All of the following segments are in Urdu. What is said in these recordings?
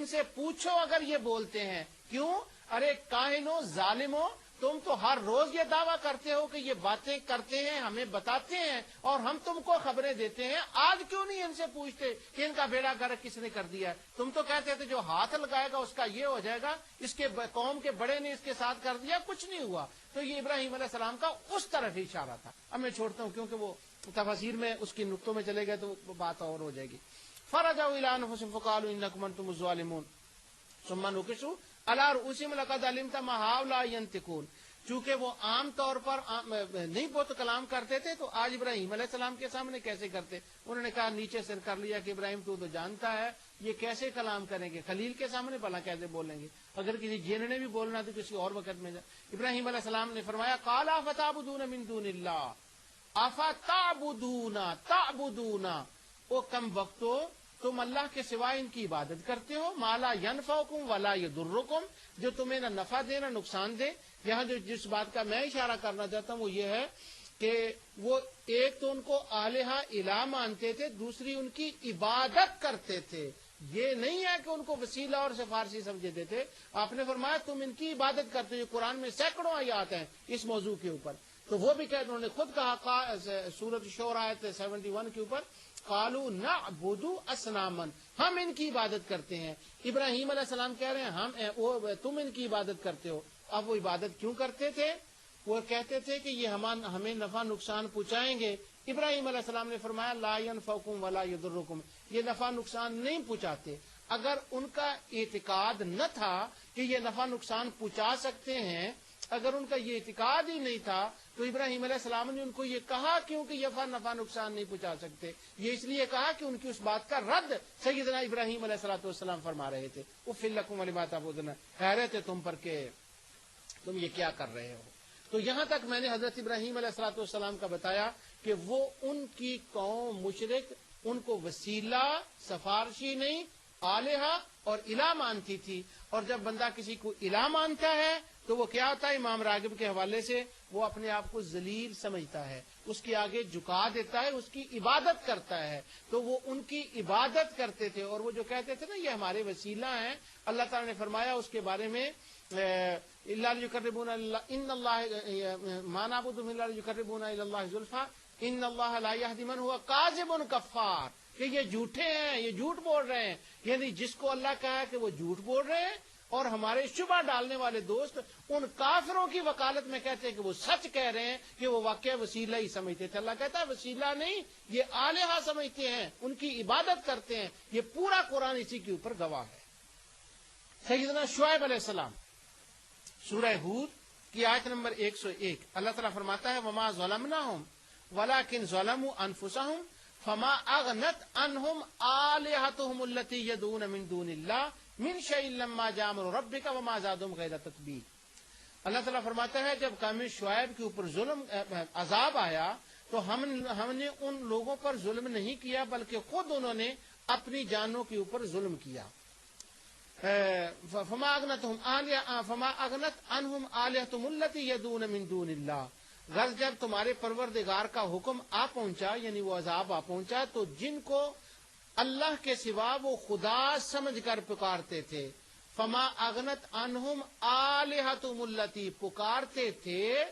سے پوچھو اگر یہ بولتے ہیں. کیوں؟ ارے کاہنو ظالمو، تم تو ہر روز یہ دعویٰ کرتے ہو کہ یہ باتیں کرتے ہیں، ہمیں بتاتے ہیں اور ہم تم کو خبریں دیتے ہیں. آج کیوں نہیں ان سے پوچھتے کہ ان کا بیڑا غرق کس نے کر دیا ہے؟ تم تو کہتے تھے جو ہاتھ لگائے گا اس کا یہ ہو جائے گا، اس کے قوم کے بڑے نے اس کے ساتھ کر دیا، کچھ نہیں ہوا. تو یہ ابراہیم علیہ السلام کا اس طرف ہی اشارہ تھا. اب میں چھوڑتا ہوں کیونکہ وہ تفاسیر میں اس کی نقطوں میں چلے گئے تو بات اور ہو جائے گی. فرجعوا الى انفسهم فقالوا انکم انتم الظالمون ثم نكسوا على رؤوسهم لقد علمت ما هؤلاء ينطقون. چونکہ وہ عام طور پر نہیں بہت کلام کرتے تھے تو آج ابراہیم علیہ السلام کے سامنے کیسے کرتے؟ انہوں نے کہا نیچے سر کر لیا کہ ابراہیم تو جانتا ہے یہ کیسے کلام کریں گے، خلیل کے سامنے بھلا کیسے بولیں گے؟ اگر کسی جن نے بھی بولنا تو کسی اور وقت میں ابراہیم علیہ السلام نے فرمایا قال افتعبدون من دون اللہ تعبدون او کم وقتو، تم اللہ کے سوائے ان کی عبادت کرتے ہو، مالا ینفعکم ولا یضرکم، جو تمہیں نہ نفع دے نہ نقصان دے. یہاں جو جس بات کا میں اشارہ کرنا چاہتا ہوں وہ یہ ہے کہ وہ ایک تو ان کو الہہ الہ مانتے تھے، دوسری ان کی عبادت کرتے تھے. یہ نہیں ہے کہ ان کو وسیلہ اور سفارشی سمجھتے تھے. آپ نے فرمایا تم ان کی عبادت کرتے ہو. قرآن میں سینکڑوں آیات ہیں اس موضوع کے اوپر. تو وہ بھی انہوں نے خود کہا سورۃ شورى آیت 71 کے اوپر قالوا نعبد اصناما، ہم ان کی عبادت کرتے ہیں. ابراہیم علیہ السلام کہہ رہے ہیں تم ان کی عبادت کرتے ہو. اب وہ عبادت کیوں کرتے تھے؟ وہ کہتے تھے کہ یہ ہمیں نفع نقصان پہنچائیں گے. ابراہیم علیہ السلام نے فرمایا لا ينفعکم ولا یضرکم، یہ نفع نقصان نہیں پہنچاتے. اگر ان کا اعتقاد نہ تھا کہ یہ نفع نقصان پہنچا سکتے ہیں، اگر ان کا یہ اعتقاد ہی نہیں تھا تو ابراہیم علیہ السلام نے ان کو یہ کہا کیونکہ یہ نفع نقصان نہیں پہنچا سکتے. یہ اس لیے کہا کہ ان کی اس بات کا رد سیدنا ابراہیم علیہ الصلوۃ والسلام فرما رہے تھے. اف لکم ولما تعبدون، حیرت ہے تم پر کہ تم یہ کیا کر رہے ہو. تو یہاں تک میں نے حضرت ابراہیم علیہ الصلوۃ والسلام کا بتایا کہ وہ ان کی قوم مشرک ان کو وسیلہ سفارشی نہیں الہہ اور الہ مانتی تھی. اور جب بندہ کسی کو الہ مانتا ہے تو وہ کیا ہوتا ہے؟ امام راغب کے حوالے سے وہ اپنے آپ کو ذلیل سمجھتا ہے، اس کے آگے جھکا دیتا ہے، اس کی عبادت کرتا ہے. تو وہ ان کی عبادت کرتے تھے اور وہ جو کہتے تھے نا یہ ہمارے وسیلہ ہیں. اللہ تعالیٰ نے فرمایا اس کے بارے میں اللہ یقربون ان اللہ ما نعبدهم الا یقربون الی اللہ زلفی ان اللہ لا یہدی من هو کاذب کفار، کہ یہ جھوٹے ہیں، یہ جھوٹ بول رہے ہیں. یعنی جس کو اللہ کہا کہ وہ جھوٹ بول رہے ہیں اور ہمارے شبہ ڈالنے والے دوست ان کافروں کی وکالت میں کہتے ہیں کہ وہ سچ کہہ رہے ہیں کہ وہ واقعہ وسیلہ ہی سمجھتے تھے. اللہ کہتا ہے وسیلہ نہیں، یہ الہہ سمجھتے ہیں، ان کی عبادت کرتے ہیں. یہ پورا قرآن اسی کے اوپر گواہ ہے. سیدنا شعیب علیہ السلام سورہ ہود کی آیت نمبر 101 اللہ تعالیٰ فرماتا ہے وما ظلمناہم ولکن ظلموا انفسہم فما اغنت عنہم آلہتہم التی یدعون من دون اللہ من شیء لما جاء امر ربک وما زادہم غیر تتبیب. اللہ تعالیٰ فرماتا ہے جب قوم شعیب کے اوپر ظلم عذاب آیا تو ہم نے ان لوگوں پر ظلم نہیں کیا بلکہ خود انہوں نے اپنی جانوں کے اوپر ظلم کیا. فما اغنت عنہم آلہتہم التی یدعون من دون اللہ. غرض جب تمہارے پروردگار کا حکم آ پہنچا یعنی وہ عذاب آ پہنچا تو جن کو اللہ کے سوا وہ خدا سمجھ کر پکارتے تھے، فما اغنت عنہم آلہتہم التی پکارتے تھے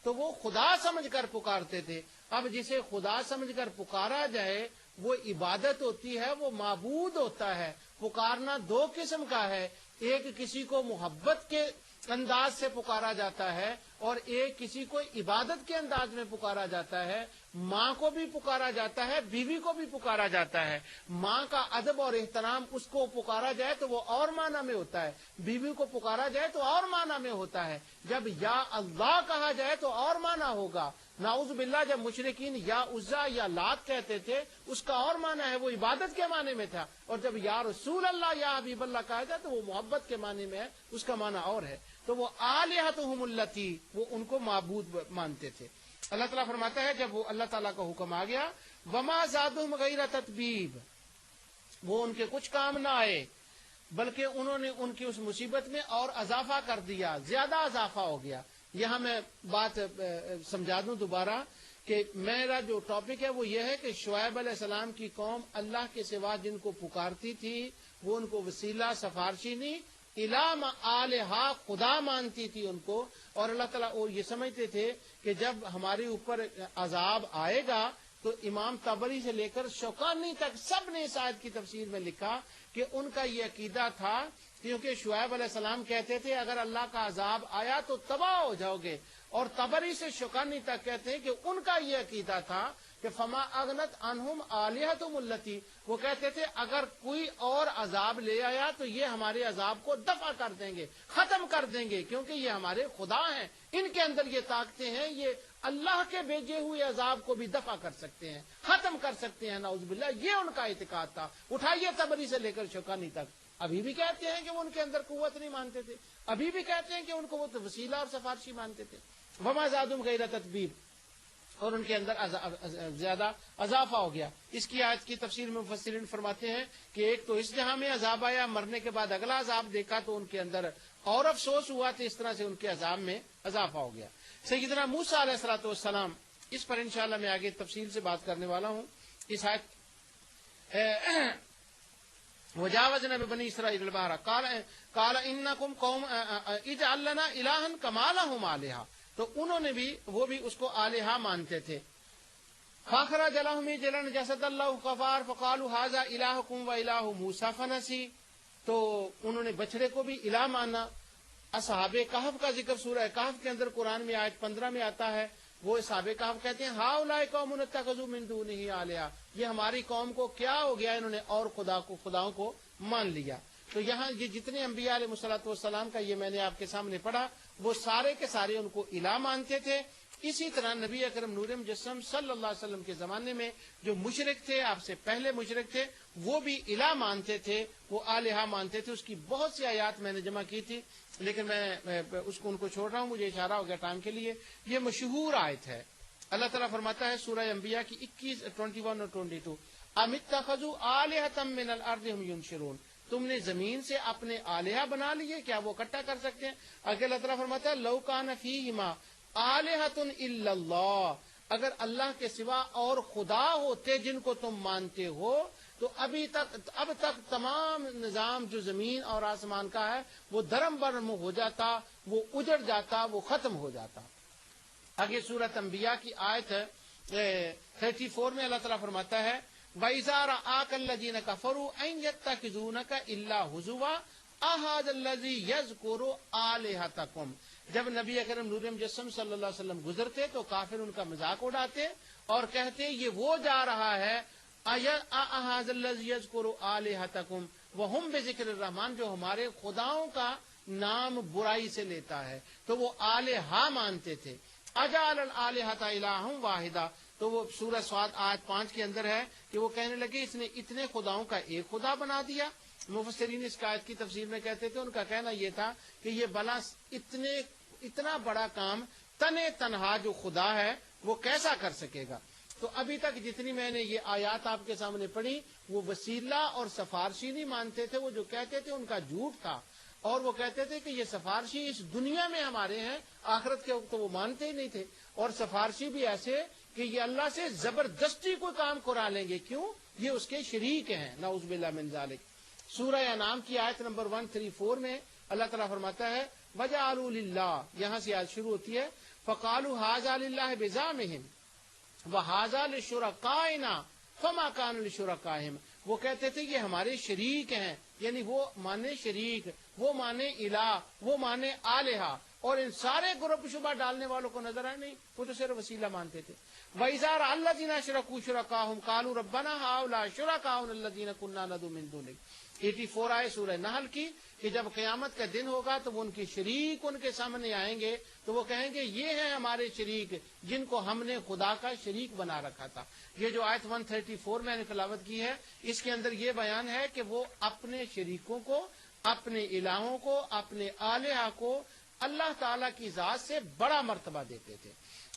تو وہ خدا سمجھ کر پکارتے تھے. اب جسے خدا سمجھ کر پکارا جائے وہ عبادت ہوتی ہے، وہ معبود ہوتا ہے. پکارنا دو قسم کا ہے، ایک کسی کو محبت کے انداز سے پکارا جاتا ہے اور ایک کسی کو عبادت کے انداز میں پکارا جاتا ہے. ماں کو بھی پکارا جاتا ہے، بیوی کو بھی پکارا جاتا ہے. ماں کا ادب اور احترام اس کو پکارا جائے تو وہ اور معنی میں ہوتا ہے، بیوی کو پکارا جائے تو اور معنی میں ہوتا ہے. جب یا اللہ کہا جائے تو اور معنی ہوگا. نعوذ باللہ جب مشرکین یا عزا یا لات کہتے تھے اس کا اور معنی ہے، وہ عبادت کے معنی میں تھا. اور جب یا رسول اللہ یا حبیب اللہ کہا جائے تو وہ محبت کے معنی میں ہے، اس کا معنی اور ہے. تو وہ آلہتہم التی وہ ان کو معبود مانتے تھے. اللہ تعالیٰ فرماتا ہے جب وہ اللہ تعالیٰ کا حکم آ گیا وما زادہم غیر تتبیب، وہ ان کے کچھ کام نہ آئے بلکہ انہوں نے ان کی اس مصیبت میں اور اضافہ کر دیا، زیادہ اضافہ ہو گیا. یہاں میں بات سمجھا دوں دوبارہ کہ میرا جو ٹاپک ہے وہ یہ ہے کہ شعیب علیہ السلام کی قوم اللہ کے سوا جن کو پکارتی تھی وہ ان کو وسیلہ سفارشی نہیں الام آلہا خدا مانتی تھی ان کو، اور اللہ تعالیٰ وہ یہ سمجھتے تھے کہ جب ہمارے اوپر عذاب آئے گا تو امام طبری سے لے کر شوکانی تک سب نے اس آیت کی تفسیر میں لکھا کہ ان کا یہ عقیدہ تھا، کیونکہ شعیب علیہ السلام کہتے تھے اگر اللہ کا عذاب آیا تو تباہ ہو جاؤ گے، اور طبری سے شوکانی تک کہتے ہیں کہ ان کا یہ عقیدہ تھا کہ فما اغنت عنہم آلہتہم التی، وہ کہتے تھے اگر کوئی اور عذاب لے آیا تو یہ ہمارے عذاب کو دفع کر دیں گے، ختم کر دیں گے، کیونکہ یہ ہمارے خدا ہیں، ان کے اندر یہ طاقتیں ہیں، یہ اللہ کے بھیجے ہوئے عذاب کو بھی دفع کر سکتے ہیں، ختم کر سکتے ہیں، نعوذ باللہ۔ یہ ان کا اعتقاد تھا، اٹھائیے طبری سے لے کر شوکانی تک۔ ابھی بھی کہتے ہیں کہ وہ ان کے اندر قوت نہیں مانتے تھے، ابھی بھی کہتے ہیں کہ ان کو وہ وسیلہ اور سفارشی مانتے تھے۔ وما زادہم غیر تتبیب، اور ان کے اندر زیادہ اضافہ ہو گیا۔ اس کی آیت کی تفسیر میں مفسرین فرماتے ہیں کہ ایک تو اس جہاں میں عذاب آیا، مرنے کے بعد اگلا عذاب دیکھا تو ان کے اندر اور افسوس ہوا، تو اس طرح سے ان کے عذاب میں اضافہ ہو گیا۔ سیدنا موسیٰ علیہ الصلوۃ والسلام، اس پر انشاءاللہ میں آگے تفصیل سے بات کرنے والا ہوں۔ اس آیت وجاوزنا ببنی اسرائیل البحر قال انکم قوم اجعل لنا الہا کما لہم آلہہ، تو انہوں نے بھی وہ بھی اس کو آلہہ مانتے تھے۔ فاخرج لهم عجلا جسدا له خوار فقالوا هذا الہکم والہ موسیٰ فنسی، تو انہوں نے بچڑے کو بھی الہ مانا۔ اصحاب کہف کا ذکر سورہ کہف کے اندر قرآن میں آیت 15 میں آتا ہے، وہ اصحاب کہف کہتے ہیں ہؤلاء قوم اتخذوا من دونہ آلہہ، یہ ہماری قوم کو کیا ہو گیا، انہوں نے اور خداؤں کو مان لیا۔ تو یہاں یہ جتنے انبیاء علیہ الصلوۃ والسلام کا یہ میں نے آپ کے سامنے پڑھا، وہ سارے کے سارے ان کو الہ مانتے تھے۔ اسی طرح نبی اکرم نور مجسم صلی اللہ علیہ وسلم کے زمانے میں جو مشرک تھے، آپ سے پہلے مشرک تھے، وہ بھی الہ مانتے تھے، وہ آلہہ مانتے تھے۔ اس کی بہت سی آیات میں نے جمع کی تھی، لیکن میں اس کو ان کو چھوڑ رہا ہوں، مجھے اشارہ ہو گیا ٹائم کے لیے۔ یہ مشہور آیت ہے، اللہ تعالیٰ فرماتا ہے سورہ انبیاء کی 21، 21 اور 22، ام اتخذوا آلہۃ من الارض هم ينشرون، تم نے زمین سے اپنے آلہہ بنا لیے، کیا وہ اکٹھا کر سکتے ہیں؟ آگے اللہ تعالیٰ فرماتا ہے لو کان فیہما آلہۃ الا اللہ، اگر اللہ کے سوا اور خدا ہوتے جن کو تم مانتے ہو تو اب تک تمام نظام جو زمین اور آسمان کا ہے وہ درم برم ہو جاتا، وہ اجڑ جاتا، وہ ختم ہو جاتا۔ آگے سورۃ انبیاء کی آیت 34 میں اللہ تعالیٰ فرماتا ہے وَإِذَا رَآكَ الَّذِينَ كَفَرُوا أَن يَتَّخِذُونَكَ إِلَّا هُزُوًا أَهَٰذَا الَّذِي يَذْكُرُ آلِهَتَكُمْ، جب نبی اکرم نور مجسم صلی اللہ علیہ وسلم گزرتے تو کافر ان کا مذاق اڑاتے اور کہتے یہ وہ جا رہا ہے أَهَٰذَا الَّذِي يَذْكُرُ آلِهَتَكُمْ وَهُمْ بِذِكْرِ الرَّحْمَٰنِ، جو ہمارے خداؤں کا نام برائی سے لیتا ہے، تو وہ آلہہ مانتے تھے۔ اجعل الآلہۃ الہا واحدا، تو وہ سورہ صاد آیت 5 کے اندر ہے کہ وہ کہنے لگے اس نے اتنے خداؤں کا ایک خدا بنا دیا۔ مفسرین اس آیت کی تفسیر میں کہتے تھے، ان کا کہنا یہ تھا کہ یہ بلا اتنا بڑا کام تنہا جو خدا ہے وہ کیسا کر سکے گا۔ تو ابھی تک جتنی میں نے یہ آیات آپ کے سامنے پڑھی، وہ وسیلہ اور سفارشی نہیں مانتے تھے، وہ جو کہتے تھے ان کا جھوٹ تھا، اور وہ کہتے تھے کہ یہ سفارشی اس دنیا میں ہمارے ہیں، آخرت کے وقت وہ مانتے ہی نہیں تھے، اور سفارشی بھی ایسے کہ یہ اللہ سے زبردستی کوئی کام کرا لیں گے، کیوں؟ یہ اس کے شریک ہیں، نعوذ باللہ من ذالک۔ سورہ انعام کی آیت نمبر 134 میں اللہ تعالیٰ فرماتا ہے وَجَعَلُوا لِلَّهِ، یہاں سے آیت شروع ہوتی ہے فَقَالُوا هَٰذَا لِلَّهِ بِزَعْمِهِمْ وَهَٰذَا لِشُرَكَائِنَا فَمَا كَانَ لِشُرَكَائِهِمْ، وہ کہتے تھے یہ ہمارے شریک ہیں، یعنی وہ مانے شریک، وہ مانے الہ، وہ مانے آلہہ، اور ان سارے گروپ شبہ ڈالنے والوں کو نظر آئے نہیں، وہ تو صرف وسیلہ مانتے تھے۔ وَإِذَا رَأَى الَّذِينَ أَشْرَكُوا شُرَكَاءَهُمْ قَالُوا رَبَّنَا هَٰؤُلَاءِ شُرَكَاؤُنَا الَّذِينَ كُنَّا نَدْعُو مِن دُونِكَ۔ 84 آئے سورہ نحل کی کہ جب قیامت کا دن ہوگا تو وہ ان کے شریک ان کے سامنے آئیں گے، تو وہ کہیں گے یہ ہیں ہمارے شریک جن کو ہم نے خدا کا شریک بنا رکھا تھا۔ یہ جو آیت 134 میں نے تلاوت کی ہے، اس کے اندر یہ بیان ہے کہ وہ اپنے شریکوں کو، اپنے الہوں کو، اپنے آلہہ کو اللہ تعالیٰ کی ذات سے بڑا مرتبہ دیتے تھے۔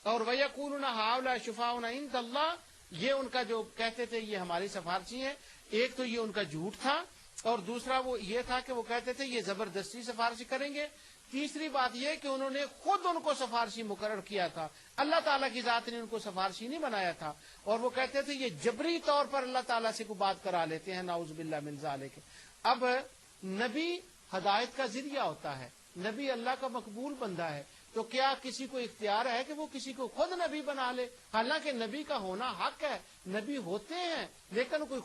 اور وَيَقُولُونَ هَٰؤُلَاءِ شُفَعَاؤُنَا عِندَ اللَّهِ، یہ ان کا جو کہتے تھے یہ ہماری سفارشی ہیں، ایک تو یہ ان کا جھوٹ تھا، اور دوسرا وہ یہ تھا کہ وہ کہتے تھے یہ زبردستی سفارشی کریں گے۔ تیسری بات یہ کہ انہوں نے خود ان کو سفارشی مقرر کیا تھا، اللہ تعالیٰ کی ذات نے ان کو سفارشی نہیں بنایا تھا، اور وہ کہتے تھے یہ جبری طور پر اللہ تعالیٰ سے کوئی بات کرا لیتے ہیں، نعوذ باللہ من ذالک۔ اب نبی ہدایت کا ذریعہ ہوتا ہے، نبی اللہ کا مقبول بندہ ہے، تو کیا کسی کو اختیار ہے کہ وہ کسی کو خود نبی بنا لے؟ حالانکہ نبی کا ہونا حق ہے، نبی ہوتے ہیں، لیکن کوئی